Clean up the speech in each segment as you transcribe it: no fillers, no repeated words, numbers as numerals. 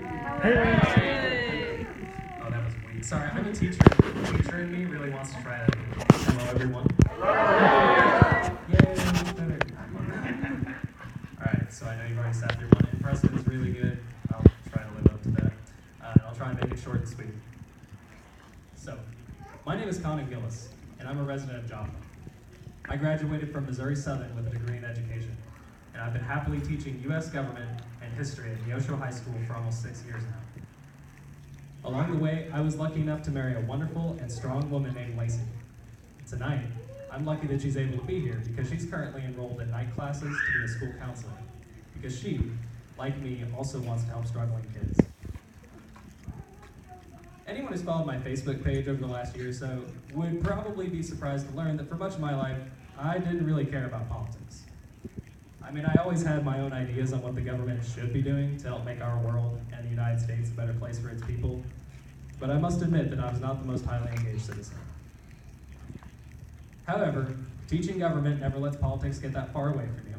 Hey. Oh, that was weak. Sorry, I'm a teacher. The teacher in me really wants to try to hello everyone. Yay, much better. Alright, so I know you've already sat through one. Impressive is really good. I'll try to live up to that. And I'll try and make it short and sweet. So, my name is Conon Gillis, and I'm a resident of Joplin. I graduated from Missouri Southern with a degree in education, and I've been happily teaching U.S. government and history at Neosho High School for almost 6 years now. Along the way, I was lucky enough to marry a wonderful and strong woman named Lacey. Tonight, I'm lucky that she's able to be here because she's currently enrolled in night classes to be a school counselor, because she, like me, also wants to help struggling kids. Anyone who's followed my Facebook page over the last year or so would probably be surprised to learn that for much of my life, I didn't really care about politics. I mean, I always had my own ideas on what the government should be doing to help make our world and the United States a better place for its people, but I must admit that I was not the most highly engaged citizen. However, teaching government never lets politics get that far away from you,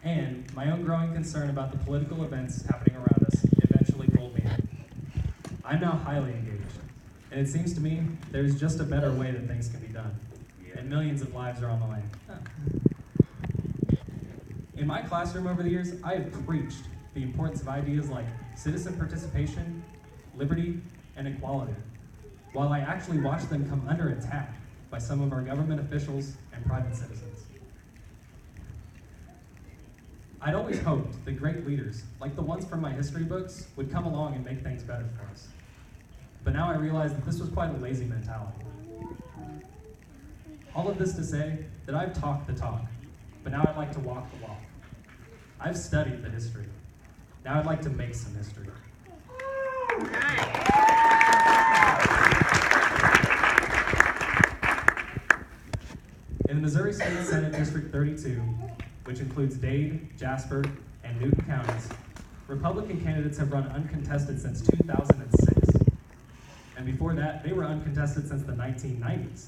and my own growing concern about the political events happening around us eventually pulled me in. I'm now highly engaged, and it seems to me there's just a better way that things can be done, and millions of lives are on the line. In my classroom over the years, I have preached the importance of ideas like citizen participation, liberty, and equality, while I actually watched them come under attack by some of our government officials and private citizens. I'd always hoped that great leaders, like the ones from my history books, would come along and make things better for us. But now I realize that this was quite a lazy mentality. All of this to say that I've talked the talk, but now I'd like to walk the walk. I've studied the history. Now I'd like to make some history. In the Missouri State Senate District 32, which includes Dade, Jasper, and Newton counties, Republican candidates have run uncontested since 2006. And before that, they were uncontested since the 1990s.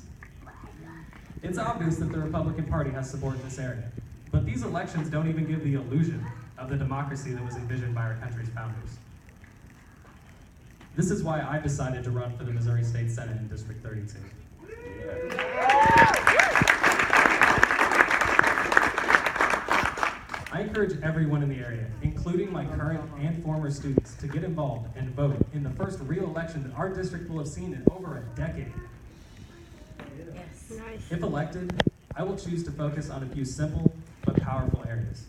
It's obvious that the Republican Party has support in this area, but these elections don't even give the illusion of the democracy that was envisioned by our country's founders. This is why I decided to run for the Missouri State Senate in District 32. I encourage everyone in the area, including my current and former students, to get involved and vote in the first real election that our district will have seen in over a decade. Yes. Nice. If elected, I will choose to focus on a few simple but powerful areas.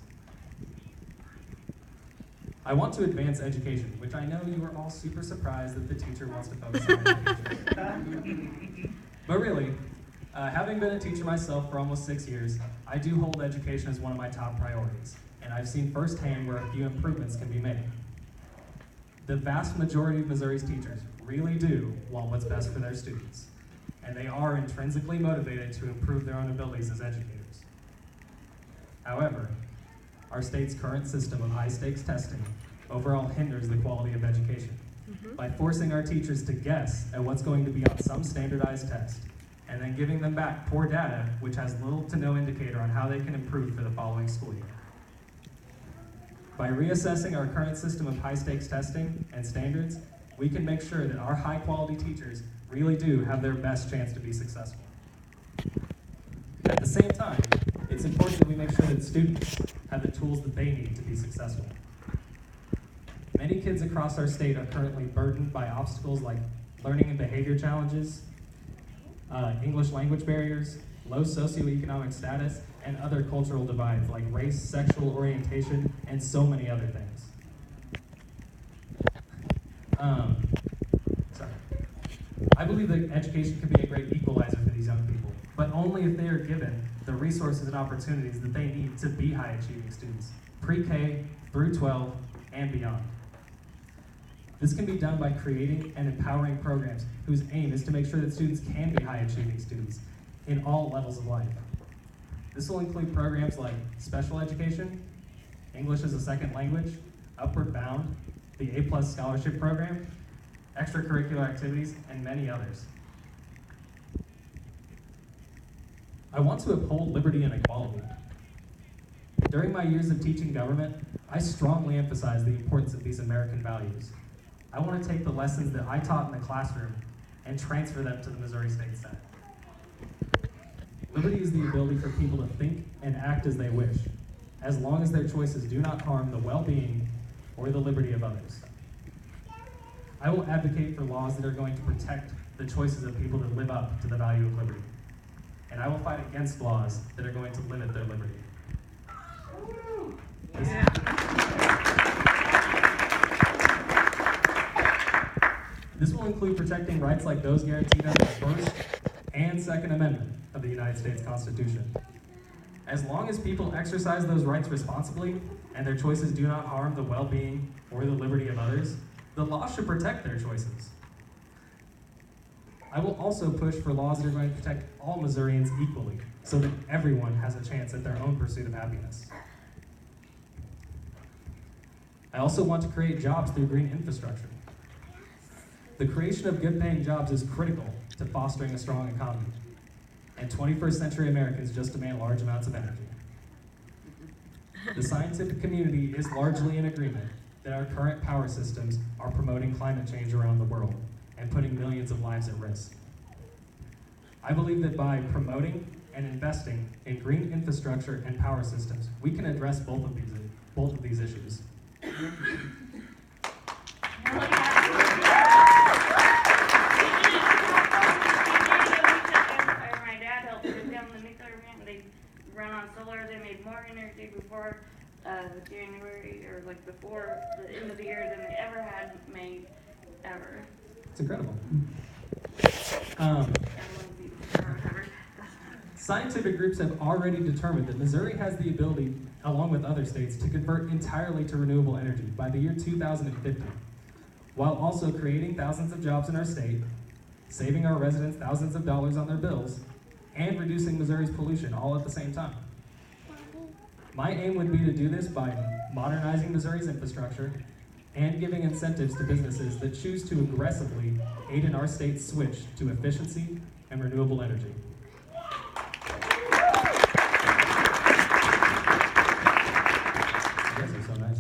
I want to advance education, which I know you are all super surprised that the teacher wants to focus on education. But really, having been a teacher myself for almost 6 years, I do hold education as one of my top priorities, and I've seen firsthand where a few improvements can be made. The vast majority of Missouri's teachers really do want what's best for their students, and they are intrinsically motivated to improve their own abilities as educators. However, our state's current system of high-stakes testing overall hinders the quality of education by forcing our teachers to guess at what's going to be on some standardized test, and then giving them back poor data which has little to no indicator on how they can improve for the following school year. By reassessing our current system of high-stakes testing and standards, we can make sure that our high-quality teachers really do have their best chance to be successful. At the same time, it's important that we make sure that students have the tools that they need to be successful. Many kids across our state are currently burdened by obstacles like learning and behavior challenges, English language barriers, low socioeconomic status, and other cultural divides like race, sexual orientation, and so many other things. I believe that education can be a great equalizer for these young people, but only if they are given the resources and opportunities that they need to be high-achieving students, pre-K through 12 and beyond. This can be done by creating and empowering programs whose aim is to make sure that students can be high-achieving students in all levels of life. This will include programs like special education, English as a second language, Upward Bound, the A+ Scholarship Program, extracurricular activities, and many others. I want to uphold liberty and equality. During my years of teaching government, I strongly emphasized the importance of these American values, I want to take the lessons that I taught in the classroom and transfer them to the Missouri State Senate. Liberty is the ability for people to think and act as they wish, as long as their choices do not harm the well-being or the liberty of others. I will advocate for laws that are going to protect the choices of people that live up to the value of liberty. And I will fight against laws that are going to limit their liberty. This will include protecting rights like those guaranteed under the First and Second Amendment of the United States Constitution. As long as people exercise those rights responsibly and their choices do not harm the well-being or the liberty of others, the law should protect their choices. I will also push for laws that are going to protect all Missourians equally, so that everyone has a chance at their own pursuit of happiness. I also want to create jobs through green infrastructure. The creation of good-paying jobs is critical to fostering a strong economy, and 21st century Americans just demand large amounts of energy. The scientific community is largely in agreement that our current power systems are promoting climate change around the world and putting millions of lives at risk. I believe that by promoting and investing in green infrastructure and power systems, we can address both of these issues. My dad helped put down the nuclear plant. They run on solar. They made more energy before January, or like before the end of the year, than they ever had made ever. It's incredible. Scientific groups have already determined that Missouri has the ability, along with other states, to convert entirely to renewable energy by the year 2050, while also creating thousands of jobs in our state, saving our residents thousands of dollars on their bills, and reducing Missouri's pollution all at the same time. My aim would be to do this by modernizing Missouri's infrastructure and giving incentives to businesses that choose to aggressively aid in our state's switch to efficiency and renewable energy. You guys are so nice.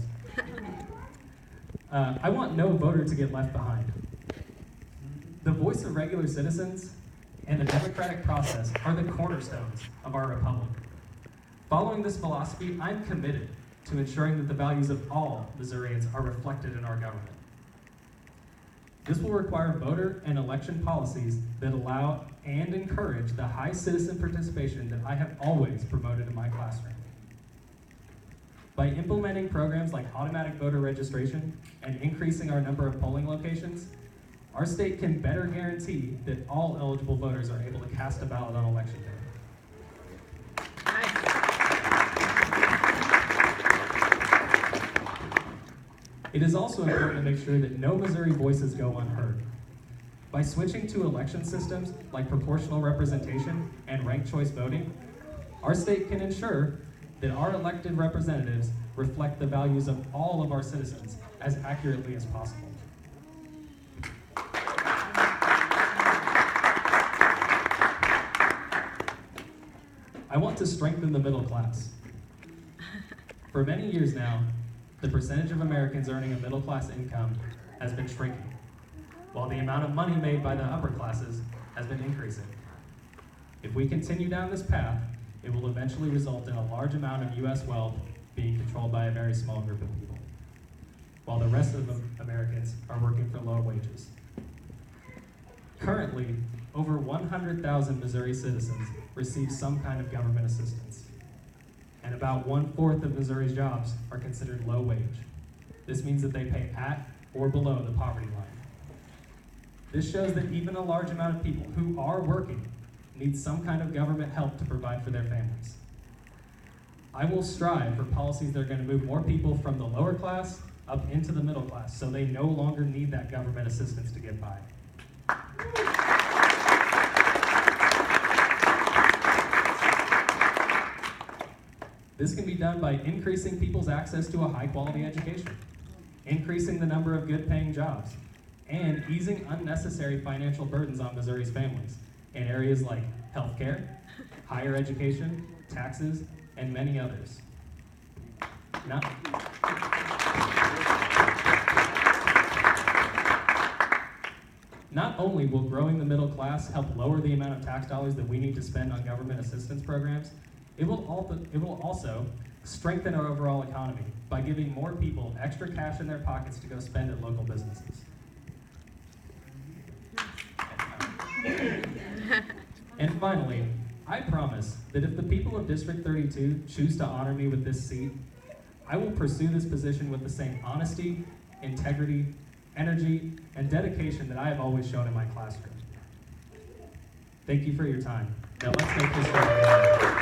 I want no voter to get left behind. The voice of regular citizens and the democratic process are the cornerstones of our republic. Following this philosophy, I'm committed to ensuring that the values of all Missourians are reflected in our government. This will require voter and election policies that allow and encourage the high citizen participation that I have always promoted in my classroom. By implementing programs like automatic voter registration and increasing our number of polling locations, our state can better guarantee that all eligible voters are able to cast a ballot on election day. It is also important to make sure that no Missouri voices go unheard. By switching to election systems like proportional representation and ranked choice voting, our state can ensure that our elected representatives reflect the values of all of our citizens as accurately as possible. I want to strengthen the middle class. For many years now, the percentage of Americans earning a middle-class income has been shrinking, while the amount of money made by the upper classes has been increasing. If we continue down this path, it will eventually result in a large amount of U.S. wealth being controlled by a very small group of people, while the rest of Americans are working for low wages. Currently, over 100,000 Missouri citizens receive some kind of government assistance, and about 1/4 of Missouri's jobs are considered low wage. This means that they pay at or below the poverty line. This shows that even a large amount of people who are working need some kind of government help to provide for their families. I will strive for policies that are going to move more people from the lower class up into the middle class so they no longer need that government assistance to get by. This can be done by increasing people's access to a high-quality education, increasing the number of good-paying jobs, and easing unnecessary financial burdens on Missouri's families in areas like healthcare, higher education, taxes, and many others. Not only will growing the middle class help lower the amount of tax dollars that we need to spend on government assistance programs, it will also strengthen our overall economy by giving more people extra cash in their pockets to go spend at local businesses. And finally, I promise that if the people of District 32 choose to honor me with this seat, I will pursue this position with the same honesty, integrity, energy, and dedication that I have always shown in my classroom. Thank you for your time. Now let's make this work.